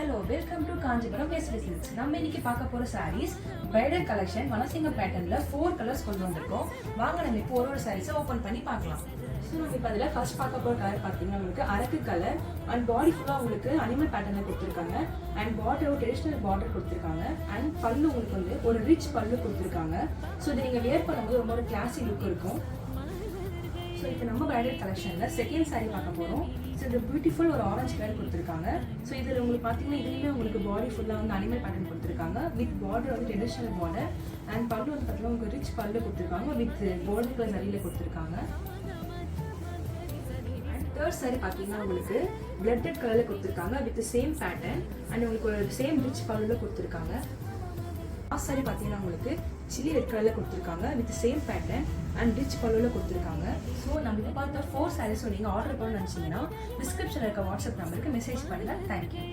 Hello, welcome to Kanjipuram Vesli Silks. நம்ம இன்னைக்கு பார்க்க போற sarees bridal collection வனசிங்க பேட்டர்ன்ல 4 கலர்ஸ் கொண்டு வந்திருக்கோம். வாங்க நம்ம இப்போ ஒரு sarees ஓபன் பண்ணி பார்க்கலாம். ஸோ நம்ம இப்போ அதில் ஃபர்ஸ்ட் பார்க்க போகிற கலர் பார்த்தீங்கன்னா உங்களுக்கு அரக்கு கலர் அண்ட் பாடி ஃபுல்லாக உங்களுக்கு அனிமல் பேட்டர்னில் கொடுத்துருக்காங்க அண்ட் பார்டர் ஒரு ட்ரெடிஷ்னல் பார்டர் கொடுத்துருக்காங்க அண்ட் பல்லு உங்களுக்கு வந்து ஒரு ரிச் பல்லு கொடுத்துருக்காங்க. ஸோ இதை நீங்கள் வியர் பண்ணும்போது ரொம்ப ஒரு கிளாசி லுக் இருக்கும். ஸோ இப்போ நம்ம பிரைடல் கலெக்ஷனில் செகண்ட் சாரீ பார்க்க போகிறோம். ஸோ இது பியூட்டிஃபுல் ஒரு ஆரஞ்சு கலர் கொடுத்துருக்காங்க. ஸோ இதில் உங்களுக்கு பார்த்தீங்கன்னா இதுலேயுமே உங்களுக்கு பாடி ஃபுல்லாக வந்து அனிமல் பேட்டர்ன் கொடுத்துருக்காங்க வித் பார்டர் வந்து ட்ரெடிஷ்னல் பார்டர் அண்ட் பல்லு வந்து பார்த்தீங்கன்னா உங்களுக்கு ரிச் பல்லு கொடுத்துருக்காங்க வித் கோல்டன் கலர் சரியில் கொடுத்துருக்காங்க. தேர்ட் சாரி பார்த்தீங்கன்னா உங்களுக்கு பிளட்டட் கலரில் கொடுத்துருக்காங்க வித் சேம் பேட்டர்ன் அண்ட் உங்களுக்கு ஒரு சேம் ரிச் பல்லுல கொடுத்துருக்காங்க. லாஸ்ட் சாரி பார்த்தீங்கன்னா உங்களுக்கு சில்லி ரெட் கலரில் கொடுத்துருக்காங்க with same pattern and rich பல்லுல கொடுத்துருக்காங்க. ஸோ நம்ம இப்போ பார்த்த 4 சாரீஸும் நீங்கள் ஆர்டர் பண்ணணும்னு நினச்சிங்கன்னா டிஸ்கிரிப்ஷனில் இருக்க வாட்ஸ்அப் நம்பருக்கு மெசேஜ் பண்ணுங்கள். தேங்க்யூ.